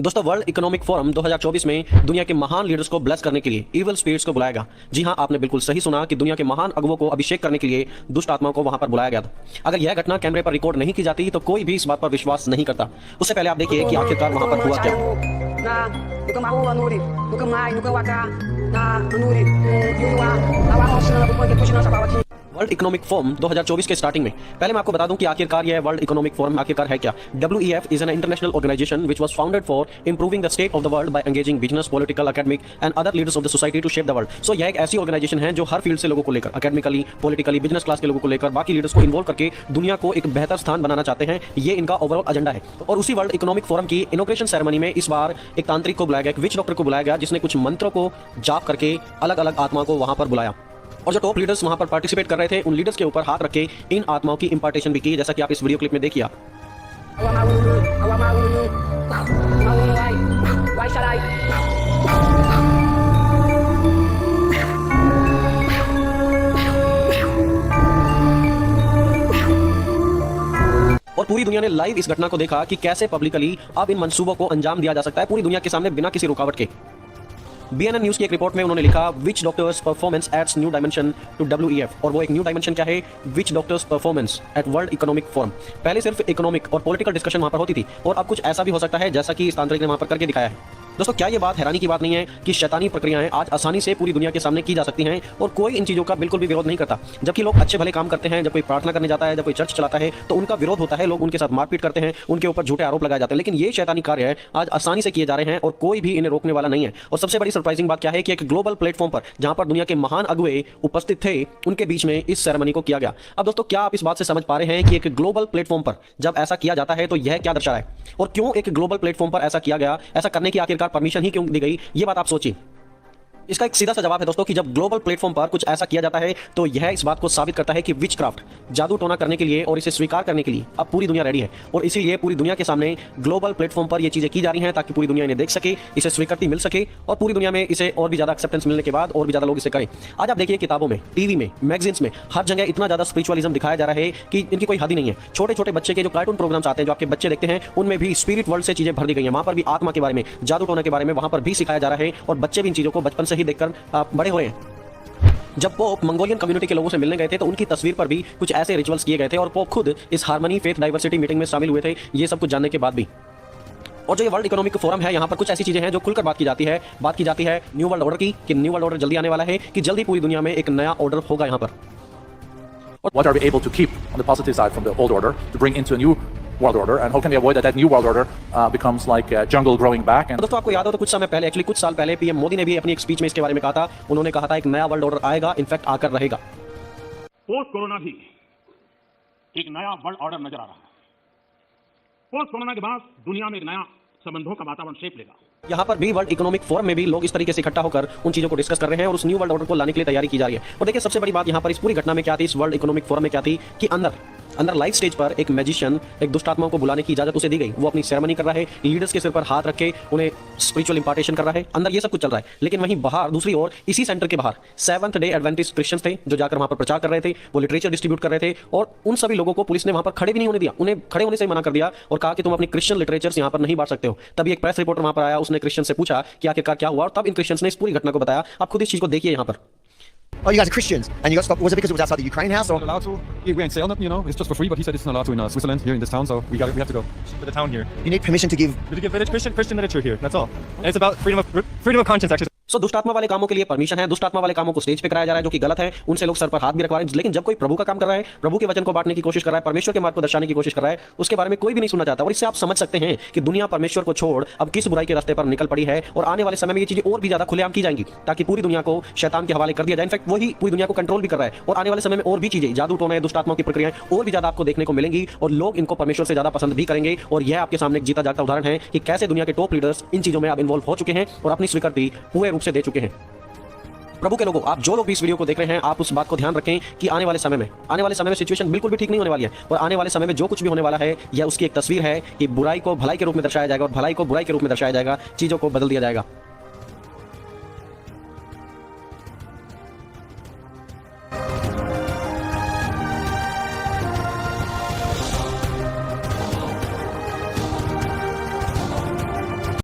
दोस्तों, world economic forum 2024 में दुनिया के महान लीडर्स को ब्लेस करने के लिए इविल स्पिरिट्स को बुलाया गया। जी हां, आपने बिल्कुल सही सुना कि दुनिया के महान अगुवों को अभिषेक करने के लिए दुष्ट आत्माओं को वहां पर बुलाया गया था। अगर यह घटना कैमरे पर रिकॉर्ड नहीं की जाती तो कोई भी इस बात पर विश्वास नहीं करता। उससे पहले आप देखिए कि आखिरकार वहां पर हुआ क्या। वर्ल्ड इकोनॉमिक फोरम 2024 के स्टार्टिंग में पहले मैं आपको बता दूं कि आखिरकार यह वर्ल्ड इकोनॉमिक फोरम आखिरकार है क्या। WEF is an international organization which was founded for improving the state of the world by engaging business, political, academic and other leaders of the society to shape the world. So यह एक ऐसी organisation है जो हर field से लोगों को लेकर, academically, politically, business class के लोगों को लेकर, बाकी लीडर्स को इन्वॉल्व करके दुनिया को एक बेहतर स्थान बनाना चाहते हैं। ये इनका ओवरऑल एजेंडा है। और उसी वर्ल्ड इकोनॉमिक फोरम की इनॉग्रेशन सेरेमनी में इस बार एक तांत्रिक को बुलाया गया, एक विच डॉक्टर को बुलाया गया, जिसने कुछ मंत्रों को जाप करके अलग अलग आत्मा को वहां पर बुलाया। और जो टॉप लीडर्स वहां पर पार्टिसिपेट कर रहे थे, उन लीडर्स के ऊपर हाथ रख के इन आत्माओं की इंपार्टेशन भी की, जैसा कि आप इस वीडियो क्लिप में देखिए। और पूरी दुनिया ने लाइव इस घटना को देखा कि कैसे पब्लिकली अब इन मंसूबों को अंजाम दिया जा सकता है पूरी दुनिया के सामने बिना किसी रुकावट के। BNN न्यूज की एक रिपोर्ट में उन्होंने लिखा, which doctors performance adds new dimension to WEF। और वो एक न्यू डायमेंशन क्या है? Which doctors performance at world economic forum. पहले सिर्फ इकोनॉमिक और पॉलिटिकल डिस्कशन वहां पर होती थी, और अब कुछ ऐसा भी हो सकता है जैसा कि इस तांत्रिक ने वहां पर करके दिखाया है। दोस्तों, क्या ये बात हैरानी की बात नहीं है कि शैतानी प्रक्रियाएं आज आसानी से पूरी दुनिया के सामने की जा सकती हैं और कोई इन चीजों का बिल्कुल भी विरोध नहीं करता। जबकि लोग अच्छे भले काम करते हैं, जब कोई प्रार्थना करने जाता है, जब कोई चर्च चलाता है, तो उनका विरोध होता है, लोग उनके साथ मारपीट करते हैं, उनके ऊपर झूठे आरोप लगाए जाते हैं। लेकिन ये शैतानी कार्य आज आसानी से किए जा रहे हैं और कोई भी इन्हें रोकने वाला नहीं है। और सबसे बड़ी सरप्राइजिंग बात क्या है कि एक ग्लोबल प्लेटफॉर्म पर जहां पर दुनिया के महान अगुवे उपस्थित थे, उनके बीच में इस सेरेमनी को किया गया। अब दोस्तों, क्या आप इस बात से समझ पा रहे हैं कि एक ग्लोबल प्लेटफॉर्म पर जब ऐसा किया जाता है तो यह क्या दर्शा है, और क्यों एक ग्लोबल प्लेटफॉर्म पर ऐसा किया गया? ऐसा करने की आखिरकार परमिशन ही क्यों दी गई? ये बात आप सोचिए। इसका एक सीधा सा जवाब है दोस्तों कि जब ग्लोबल प्लेटफॉर्म पर कुछ ऐसा किया जाता है तो यह इस बात को साबित करता है कि विचक्राफ्ट, जादू टोना करने के लिए और इसे स्वीकार करने के लिए अब पूरी दुनिया रेडी है। और इसीलिए पूरी दुनिया के सामने ग्लोबल प्लेटफॉर्म पर ये चीजें की जा रही हैं ताकि पूरी दुनिया इन्हें देख सके, इसे स्वीकृति मिल सके और पूरी दुनिया में इसे और भी ज्यादा एक्सेप्टेंस मिलने के बाद और भी ज्यादा लोग इसे करें। आज आप देखिए, किताबों में, टीवी में, मैगजीन्स में, हर जगह इतना ज्यादा स्पिरिचुअलिज्म दिखाया जा रहा है कि इनकी कोई हद ही नहीं है। छोटे छोटे बच्चे के जो कार्टून प्रोग्राम्स आते हैं, जो आपके बच्चे देखते हैं, उनमें भी स्पिरिट वर्ल्ड से चीजें भर दी गई हैं। वहां पर भी आत्मा के बारे में, जादू टोना के बारे में वहां पर भी सिखाया जा रहा है और बच्चे भी इन चीजों को बचपन से ही देखकर बड़े हो रहे हैं। जब पोप मंगोलियन कम्युनिटी के लोगों से मिलने गए थे तो उनकी तस्वीर पर भी कुछ ऐसे रिचुअल्स किए गए थे और पोप खुद इस हार्मनी फेथ डाइवर्सिटी मीटिंग में शामिल हुए थे, ये सब कुछ जानने के बाद भी। और जो ये वर्ल्ड इकोनॉमिक फोरम है, यहाँ पर कुछ ऐसी चीजें हैं जो खुलकर बात की जाती है न्यू वर्ल्ड ऑर्डर की, कि न्यू वर्ल्ड ऑर्डर जल्दी आने वाला है, कि जल्दी पूरी दुनिया में एक नया ऑर्डर होगा यहाँ पर। What are we able to keep on the positive side from the old order to bring into a new world order, and how can we avoid that new world order becomes like a jungle growing back? दोस्तों, आपको याद हो तो कुछ समय पहले, actually कुछ साल पहले, पीएम मोदी ने भी अपनी एक स्पीच में इसके बारे में कहा था। उन्होंने कहा था एक नया वर्ल्ड ऑर्डर आएगा, इनफैक्ट आकर रहेगा। पोस्ट कोरोना भी एक नया वर्ल्ड ऑर्डर नजर आ रहा है। पोस्ट कोरोना के बाद दुनिया में एक नया संबंधों का वातावरण शेप लेगा। यहाँ पर भी वर्ल्ड इकोनॉमिक फोरम में भी लोग इस तरीके से इकट्ठा होकर उन चीजों को डिस्कस कर रहे हैं और उस न्यू वर्ल्ड ऑर्डर को लाने के लिए तैयारी की जा रही है। और देखिए, सबसे बड़ी बात यहाँ पर इस पूरी घटना में क्या थी, इस वर्ल्ड इकोनॉमिक फोरम में क्या थी कि अंदर लाइव स्टेज पर एक मैजिशियन, एक दुष्ट आत्माओं को बुलाने की इजाजत उसे दी गई। वो अपनी सेरेमनी कर रहा है, लीडर्स के सिर पर हाथ रख के उन्हें स्पिरिचुअल इंपार्टेशन कर रहा है। अंदर ये सब कुछ चल रहा है। लेकिन वहीं बाहर, दूसरी ओर, इसी सेंटर के बाहर सेवंथ डे एडवेंटिस्ट क्रिश्चियंस थे जो जाकर वहां पर प्रचार कर रहे थे, वो लिटरेचर डिस्ट्रीब्यूट कर रहे थे। और उन सभी लोगों को पुलिस ने वहां पर खड़े भी नहीं होने दिया, उन्हें खड़े होने से मना कर दिया और कहा कि तुम अपनी क्रिश्चियन लिटरेचर्स यहां पर नहीं बांट सकते हो। तभी एक प्रेस रिपोर्टर वहां पर आया, उसने क्रिश्चियन से पूछा कि आखिरकार क्या हुआ, और तब इन क्रिश्चियंस ने इस पूरी घटना को बताया। आप खुद इस चीज को देखिए यहाँ पर। Oh, you guys are Christians, and you got stopped. Was it because it was outside the Ukraine house? Or? Not allowed to. We ain't selling it, you know. It's just for free. But he said it's not allowed to in Switzerland, here in this town. So we have to go to the town here. You need permission to give. To give Christian literature here. That's all. And it's about freedom of conscience, actually. सो दुष्ट आत्मा वाले कामों के लिए permission है, दुष्ट आत्मा वाले कामों को स्टेज पे कराया जा रहा है, जो कि गलत है। उनसे लोग सर पर हाथ भी रखवा रहे हैं। लेकिन जब कोई प्रभु का काम कर रहा है, प्रभु के वचन को बांटने की कोशिश कर रहा है, परमेश्वर के मार्ग को दर्शाने की कोशिश कर रहा है, उसके बारे में कोई भी नहीं सुनना चाहता। और इससे आप समझ सकते हैं कि दुनिया परमेश्वर को छोड़ अब किस बुराई के रास्ते पर निकल पड़ी है। और आने वाले समय में ये चीजें और भी ज्यादा खुलेआम की जाएंगी ताकि पूरी दुनिया को शैतान के हवाले कर दिया जाए। इनफैक्ट वही पूरी दुनिया को कंट्रोल भी कर रहा है। और आने वाले समय में और भी चीजें, जादू टोना, दुष्ट आत्माओं की प्रक्रियाएं और भी ज्यादा आपको देखने को मिलेंगी और लोग इनको परमेश्वर से ज्यादा पसंद भी करेंगे। और यह आपके सामने एक जीता जागता उदाहरण है कि कैसे दुनिया के टॉप लीडर्स इन चीजों में अब इन्वॉल्व हो चुके हैं और अपनी स्वीकृति पूरे रूप से दे चुके हैं। प्रभु के लोगों, आप जो लोग भी इस वीडियो को देख रहे हैं, आप उस बात को ध्यान रखें कि आने वाले समय में सिचुएशन बिल्कुल भी ठीक नहीं होने वाली है। और आने वाले समय में जो कुछ भी होने वाला है, यह उसकी एक तस्वीर है कि बुराई को भलाई के रूप में दर्शाया जाएगा और भलाई को बुराई के रूप में दर्शाया जाएगा। चीजों को बदल दिया जाएगा।